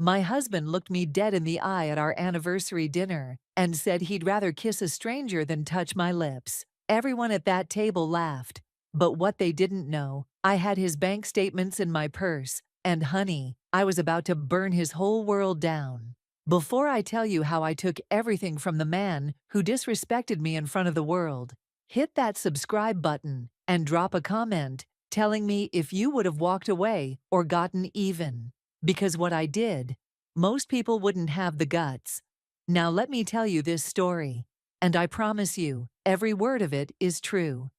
My husband looked me dead in the eye at our anniversary dinner and said he'd rather kiss a stranger than touch my lips. Everyone at that table laughed. But what they didn't know, I had his bank statements in my purse, and honey, I was about to burn his whole world down. Before I tell you how I took everything from the man who disrespected me in front of the world, hit that subscribe button and drop a comment telling me if you would have walked away or gotten even. Because what I did, most people wouldn't have the guts. Now let me tell you this story, and I promise you, every word of it is true.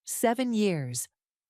7 years.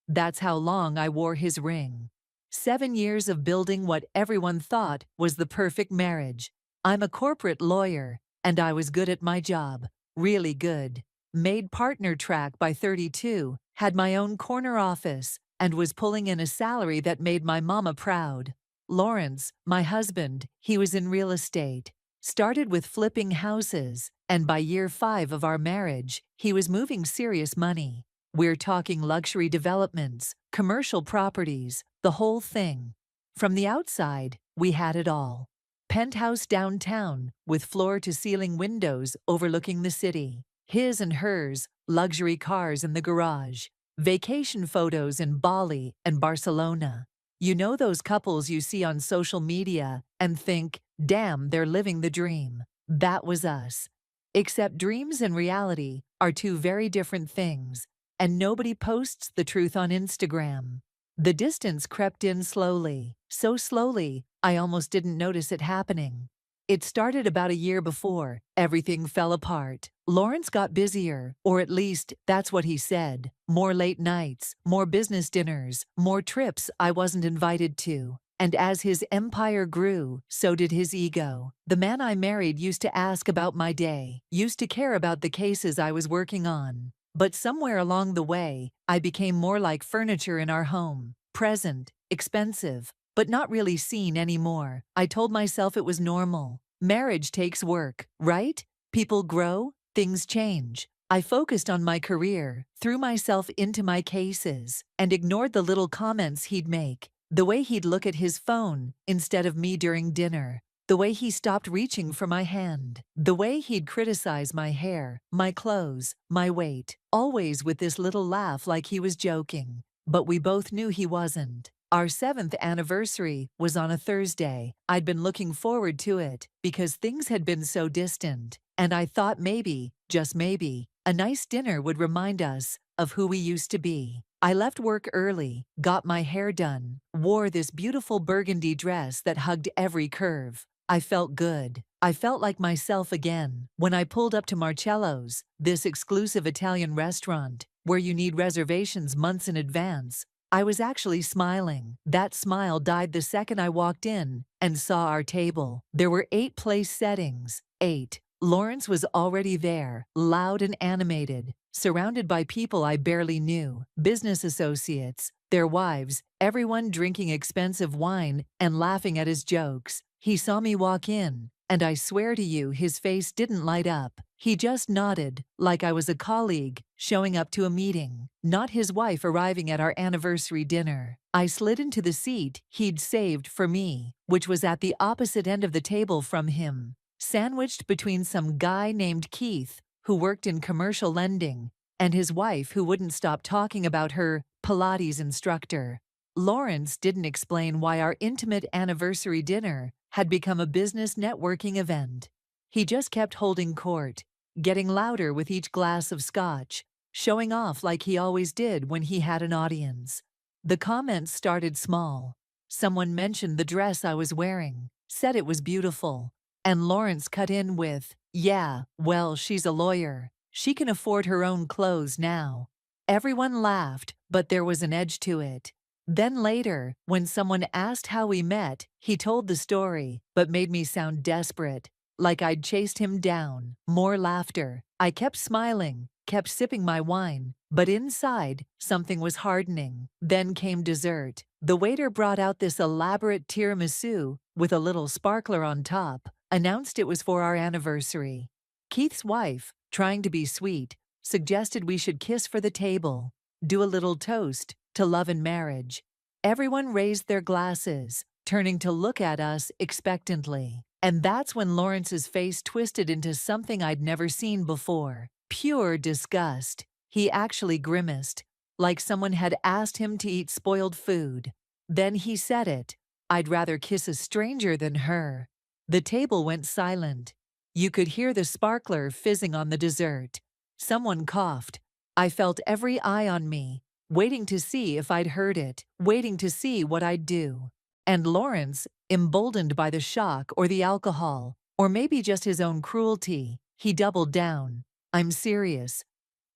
That's how long I wore his ring. 7 years of building what everyone thought was the perfect marriage. I'm a corporate lawyer, and I was good at my job. Really good. Made partner track by 32, had my own corner office, and was pulling in a salary that made my mama proud. Lawrence, my husband, he was in real estate. Started with flipping houses, and by year 5 of our marriage, he was moving serious money. We're talking luxury developments, commercial properties, the whole thing. From the outside, we had it all. Penthouse downtown, with floor-to-ceiling windows overlooking the city. His and hers, luxury cars in the garage. Vacation photos in Bali and Barcelona. You know those couples you see on social media and think, damn, they're living the dream. That was us. Except dreams and reality are two very different things, and nobody posts the truth on Instagram. The distance crept in slowly, so slowly, I almost didn't notice it happening. It started about a year before everything fell apart. Lawrence got busier, or at least that's what he said. More late nights, more business dinners, more trips I wasn't invited to. And as his empire grew, so did his ego. The man I married used to ask about my day, used to care about the cases I was working on. But somewhere along the way, I became more like furniture in our home. Present, expensive, but not really seen anymore. I told myself it was normal. Marriage takes work, right? People grow, things change. I focused on my career, threw myself into my cases, and ignored the little comments he'd make. The way he'd look at his phone instead of me during dinner. The way he stopped reaching for my hand. The way he'd criticize my hair, my clothes, my weight. Always with this little laugh like he was joking. But we both knew he wasn't. Our 7th anniversary was on a Thursday. I'd been looking forward to it because things had been so distant, and I thought maybe, just maybe, a nice dinner would remind us of who we used to be. I left work early, got my hair done, wore this beautiful burgundy dress that hugged every curve. I felt good. I felt like myself again. When I pulled up to Marcello's, this exclusive Italian restaurant, where you need reservations months in advance, I was actually smiling. That smile died the second I walked in and saw our table. There were 8 place settings. 8. Lawrence was already there, loud and animated, surrounded by people I barely knew, business associates, their wives, everyone drinking expensive wine and laughing at his jokes. He saw me walk in, and I swear to you his face didn't light up. He just nodded, like I was a colleague showing up to a meeting, not his wife arriving at our anniversary dinner. I slid into the seat he'd saved for me, which was at the opposite end of the table from him, sandwiched between some guy named Keith, who worked in commercial lending, and his wife who wouldn't stop talking about her Pilates instructor. Lawrence didn't explain why our intimate anniversary dinner had become a business networking event. He just kept holding court, getting louder with each glass of scotch, showing off like he always did when he had an audience. The comments started small. Someone mentioned the dress I was wearing, said it was beautiful, and Lawrence cut in with, "Yeah, well, she's a lawyer. She can afford her own clothes now." Everyone laughed, but there was an edge to it. Then later, when someone asked how we met, he told the story, but made me sound desperate, like I'd chased him down. More laughter. I kept smiling, kept sipping my wine, but inside, something was hardening. Then came dessert. The waiter brought out this elaborate tiramisu with a little sparkler on top, announced it was for our anniversary. Keith's wife, trying to be sweet, suggested we should kiss for the table, do a little toast to love and marriage. Everyone raised their glasses. turning to look at us expectantly. And that's when Lawrence's face twisted into something I'd never seen before. Pure disgust. He actually grimaced, like someone had asked him to eat spoiled food. Then he said it. "I'd rather kiss a stranger than her." The table went silent. You could hear the sparkler fizzing on the dessert. Someone coughed. I felt every eye on me, waiting to see if I'd heard it, waiting to see what I'd do. And Lawrence, emboldened by the shock or the alcohol, or maybe just his own cruelty, he doubled down. "I'm serious.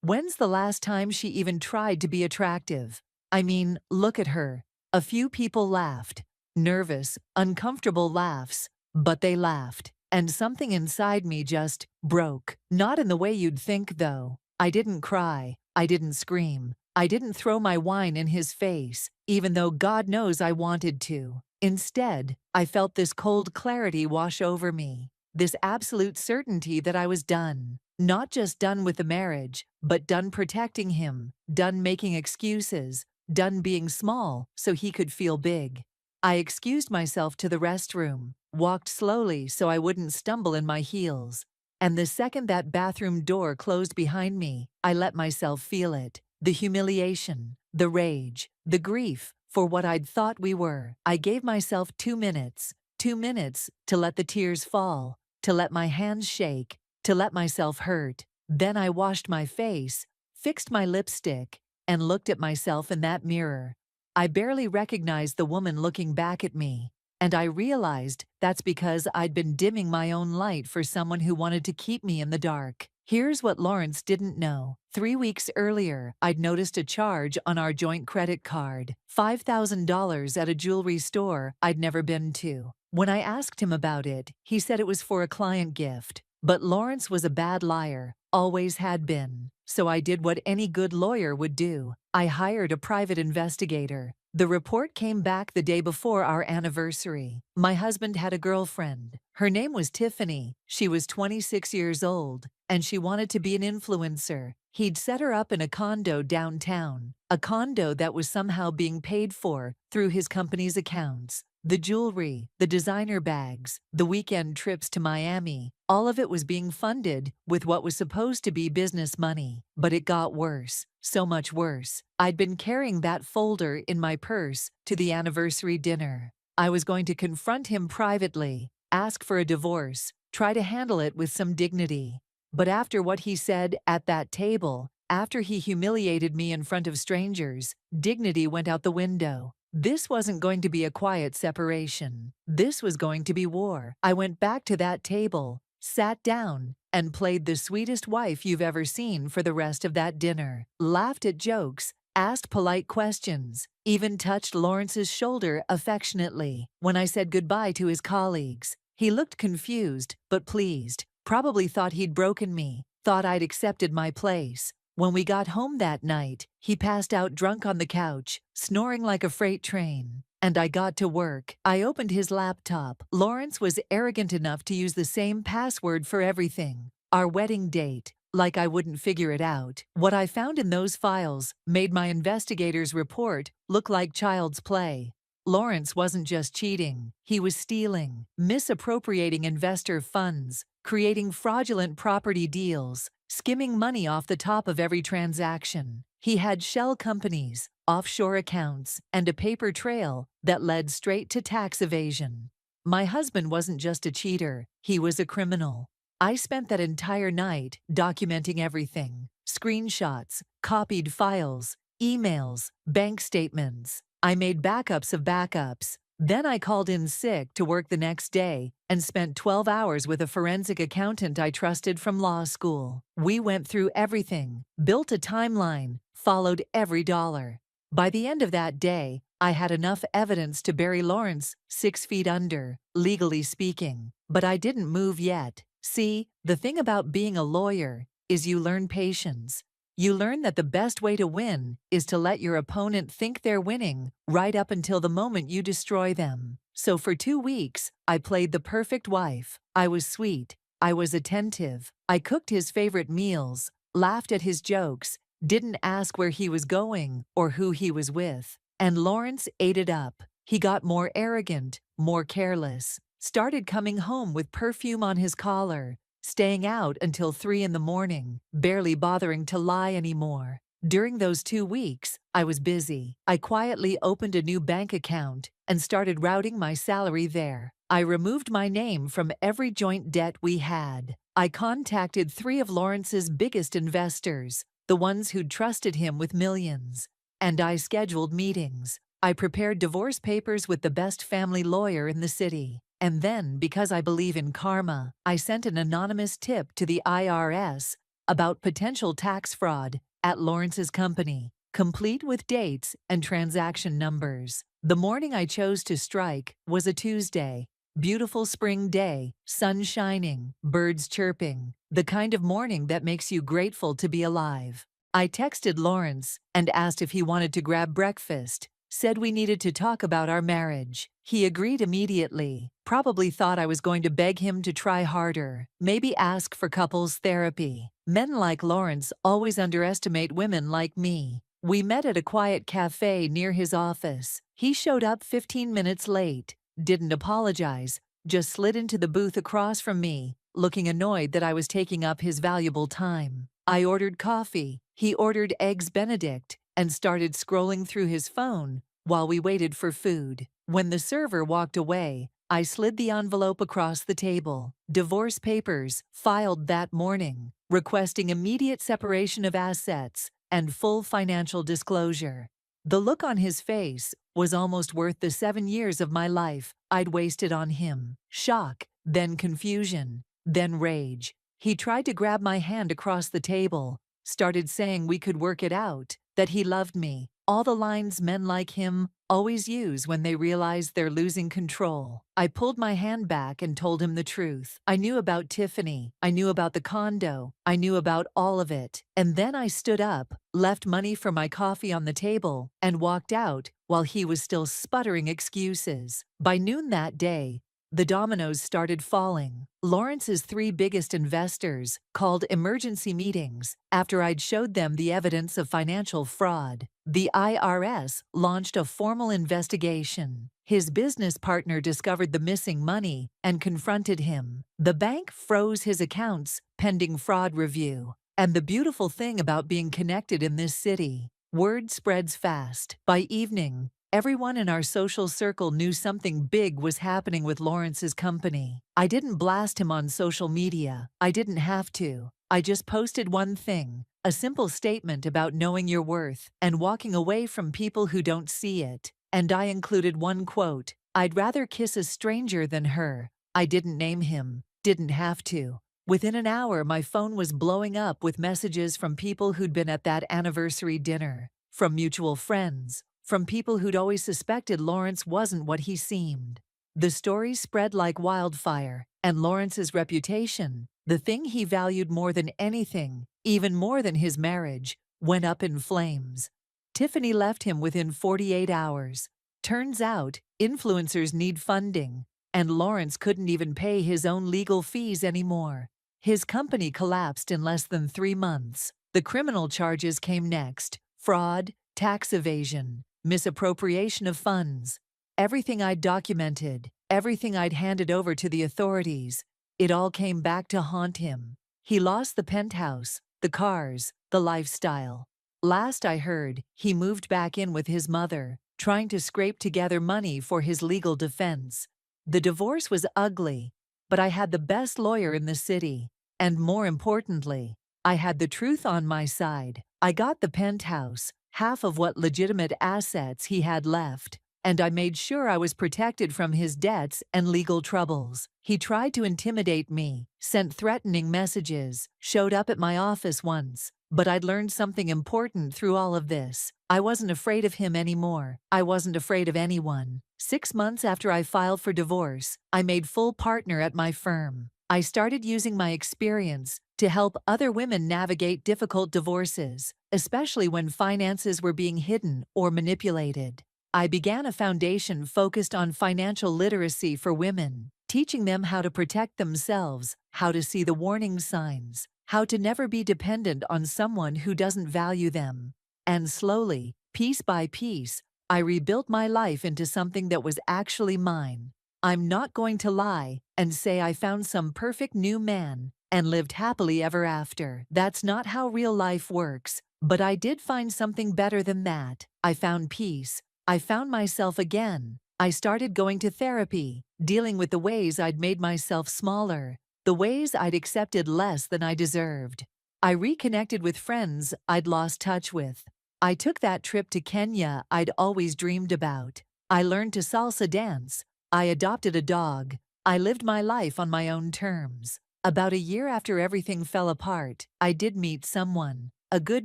When's the last time she even tried to be attractive? I mean, look at her." A few people laughed. Nervous, uncomfortable laughs. But they laughed. And something inside me just broke. Not in the way you'd think, though. I didn't cry. I didn't scream. I didn't throw my wine in his face, even though God knows I wanted to. Instead, I felt this cold clarity wash over me. This absolute certainty that I was done. Not just done with the marriage, but done protecting him, done making excuses, done being small so he could feel big. I excused myself to the restroom, walked slowly so I wouldn't stumble in my heels. And the second that bathroom door closed behind me, I let myself feel it. The humiliation, the rage, the grief for what I'd thought we were. I gave myself 2 minutes, 2 minutes to let the tears fall, to let my hands shake, to let myself hurt. Then I washed my face, fixed my lipstick, and looked at myself in that mirror. I barely recognized the woman looking back at me, and I realized that's because I'd been dimming my own light for someone who wanted to keep me in the dark. Here's what Lawrence didn't know. 3 weeks earlier, I'd noticed a charge on our joint credit card, $5,000 at a jewelry store I'd never been to. When I asked him about it, he said it was for a client gift. But Lawrence was a bad liar, always had been. So I did what any good lawyer would do. I hired a private investigator. The report came back the day before our anniversary. My husband had a girlfriend. Her name was Tiffany. She was 26 years old, and she wanted to be an influencer. He'd set her up in a condo downtown, a condo that was somehow being paid for through his company's accounts. The jewelry, the designer bags, the weekend trips to Miami, all of it was being funded with what was supposed to be business money. But it got worse, so much worse. I'd been carrying that folder in my purse to the anniversary dinner. I was going to confront him privately, ask for a divorce, try to handle it with some dignity. But after what he said at that table, after he humiliated me in front of strangers, dignity went out the window. This wasn't going to be a quiet separation. This was going to be war. I went back to that table, sat down, and played the sweetest wife you've ever seen for the rest of that dinner. Laughed at jokes, asked polite questions, even touched Lawrence's shoulder affectionately. When I said goodbye to his colleagues, he looked confused, but pleased. Probably thought he'd broken me, thought I'd accepted my place. When we got home that night, he passed out drunk on the couch, snoring like a freight train. And I got to work. I opened his laptop. Lawrence was arrogant enough to use the same password for everything. Our wedding date, like I wouldn't figure it out. What I found in those files made my investigator's report look like child's play. Lawrence wasn't just cheating. He was stealing, misappropriating investor funds, creating fraudulent property deals, skimming money off the top of every transaction. He had shell companies, offshore accounts, and a paper trail that led straight to tax evasion. My husband wasn't just a cheater, he was a criminal. I spent that entire night documenting everything. Screenshots, copied files, emails, bank statements. I made backups of backups. Then I called in sick to work the next day and spent 12 hours with a forensic accountant I trusted from law school. We went through everything, built a timeline, followed every dollar. By the end of that day, I had enough evidence to bury Lawrence 6 feet under, legally speaking. But I didn't move yet. See, the thing about being a lawyer is you learn patience. You learn that the best way to win is to let your opponent think they're winning right up until the moment you destroy them. So for 2 weeks, I played the perfect wife. I was sweet. I was attentive. I cooked his favorite meals, laughed at his jokes, didn't ask where he was going or who he was with. And Lawrence ate it up. He got more arrogant, more careless, started coming home with perfume on his collar, staying out until 3 in the morning, barely bothering to lie anymore. During those 2 weeks, I was busy. I quietly opened a new bank account and started routing my salary there. I removed my name from every joint debt we had. I contacted 3 of Lawrence's biggest investors, the ones who'd trusted him with millions. And I scheduled meetings. I prepared divorce papers with the best family lawyer in the city. And then, because I believe in karma, I sent an anonymous tip to the IRS about potential tax fraud at Lawrence's company, complete with dates and transaction numbers. The morning I chose to strike was a Tuesday. Beautiful spring day, sun shining, birds chirping, the kind of morning that makes you grateful to be alive. I texted Lawrence and asked if he wanted to grab breakfast, said we needed to talk about our marriage. He agreed immediately, probably thought I was going to beg him to try harder, maybe ask for couples therapy. Men like Lawrence always underestimate women like me. We met at a quiet cafe near his office. He showed up 15 minutes late, didn't apologize, just slid into the booth across from me, looking annoyed that I was taking up his valuable time. I ordered coffee, he ordered eggs Benedict, and started scrolling through his phone while we waited for food. When the server walked away, I slid the envelope across the table. Divorce papers, filed that morning, requesting immediate separation of assets and full financial disclosure. The look on his face was almost worth the 7 years of my life I'd wasted on him. Shock, then confusion, then rage. He tried to grab my hand across the table, started saying we could work it out, that he loved me. All the lines men like him always use when they realize they're losing control. I pulled my hand back and told him the truth. I knew about Tiffany. I knew about the condo. I knew about all of it. And then I stood up, left money for my coffee on the table, and walked out while he was still sputtering excuses. By noon that day, the dominoes started falling. Lawrence's 3 biggest investors called emergency meetings after I'd showed them the evidence of financial fraud. The IRS launched a formal investigation. His business partner discovered the missing money and confronted him. The bank froze his accounts pending fraud review. And the beautiful thing about being connected in this city, word spreads fast. By evening, everyone in our social circle knew something big was happening with Lawrence's company. I didn't blast him on social media. I didn't have to. I just posted one thing, a simple statement about knowing your worth and walking away from people who don't see it. And I included one quote, "I'd rather kiss a stranger than her." I didn't name him, didn't have to. Within an hour, my phone was blowing up with messages from people who'd been at that anniversary dinner, from mutual friends, from people who'd always suspected Lawrence wasn't what he seemed. The story spread like wildfire, and Lawrence's reputation, the thing he valued more than anything, even more than his marriage, went up in flames. Tiffany left him within 48 hours. Turns out, influencers need funding, and Lawrence couldn't even pay his own legal fees anymore. His company collapsed in less than 3 months. The criminal charges came next: fraud, tax evasion, misappropriation of funds. Everything I'd documented, everything I'd handed over to the authorities, it all came back to haunt him. He lost the penthouse, the cars, the lifestyle. Last I heard, he moved back in with his mother, trying to scrape together money for his legal defense. The divorce was ugly, but I had the best lawyer in the city, and more importantly, I had the truth on my side. I got the penthouse, half of what legitimate assets he had left, and I made sure I was protected from his debts and legal troubles. He tried to intimidate me, sent threatening messages, showed up at my office once, but I'd learned something important through all of this. I wasn't afraid of him anymore. I wasn't afraid of anyone. 6 months after I filed for divorce, I made full partner at my firm. I started using my experience to help other women navigate difficult divorces, especially when finances were being hidden or manipulated. I began a foundation focused on financial literacy for women, teaching them how to protect themselves, how to see the warning signs, how to never be dependent on someone who doesn't value them. And slowly, piece by piece, I rebuilt my life into something that was actually mine. I'm not going to lie and say I found some perfect new man and lived happily ever after. That's not how real life works. But I did find something better than that. I found peace. I found myself again. I started going to therapy, dealing with the ways I'd made myself smaller, the ways I'd accepted less than I deserved. I reconnected with friends I'd lost touch with. I took that trip to Kenya I'd always dreamed about. I learned to salsa dance. I adopted a dog. I lived my life on my own terms. About a year after everything fell apart, I did meet someone, a good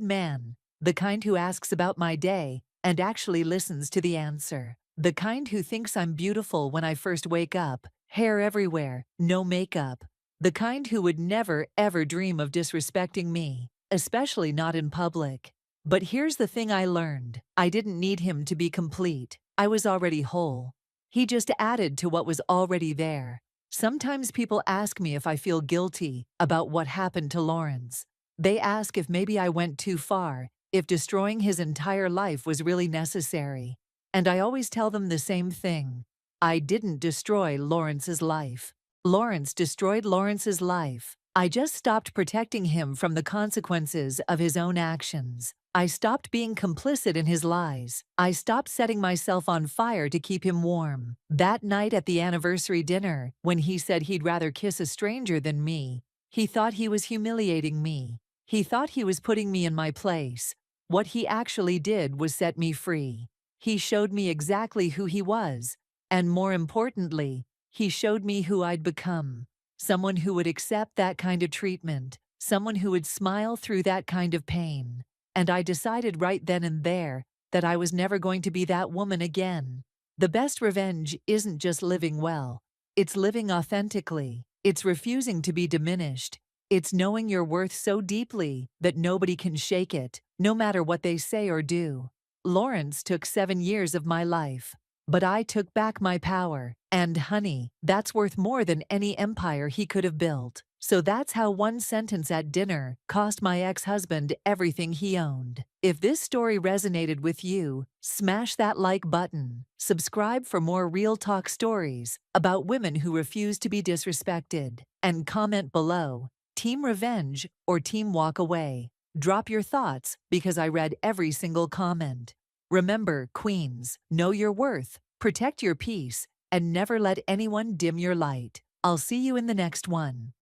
man, the kind who asks about my day and actually listens to the answer. The kind who thinks I'm beautiful when I first wake up, hair everywhere, no makeup. The kind who would never, ever dream of disrespecting me, especially not in public. But here's the thing I learned. I didn't need him to be complete. I was already whole. He just added to what was already there. Sometimes people ask me if I feel guilty about what happened to Lawrence. They ask if maybe I went too far, if destroying his entire life was really necessary. And I always tell them the same thing. I didn't destroy Lawrence's life. Lawrence destroyed Lawrence's life. I just stopped protecting him from the consequences of his own actions. I stopped being complicit in his lies. I stopped setting myself on fire to keep him warm. That night at the anniversary dinner, when he said he'd rather kiss a stranger than me, he thought he was humiliating me. He thought he was putting me in my place. What he actually did was set me free. He showed me exactly who he was, and more importantly, he showed me who I'd become. Someone who would accept that kind of treatment, someone who would smile through that kind of pain. And I decided right then and there that I was never going to be that woman again. The best revenge isn't just living well. It's living authentically. It's refusing to be diminished. It's knowing your worth so deeply that nobody can shake it, no matter what they say or do. Lawrence took 7 years of my life, but I took back my power. And honey, that's worth more than any empire he could have built. So that's how one sentence at dinner cost my ex-husband everything he owned. If this story resonated with you, smash that like button. Subscribe for more real talk stories about women who refuse to be disrespected. And comment below, Team Revenge or Team Walk Away. Drop your thoughts because I read every single comment. Remember, queens, know your worth, protect your peace, and never let anyone dim your light. I'll see you in the next one.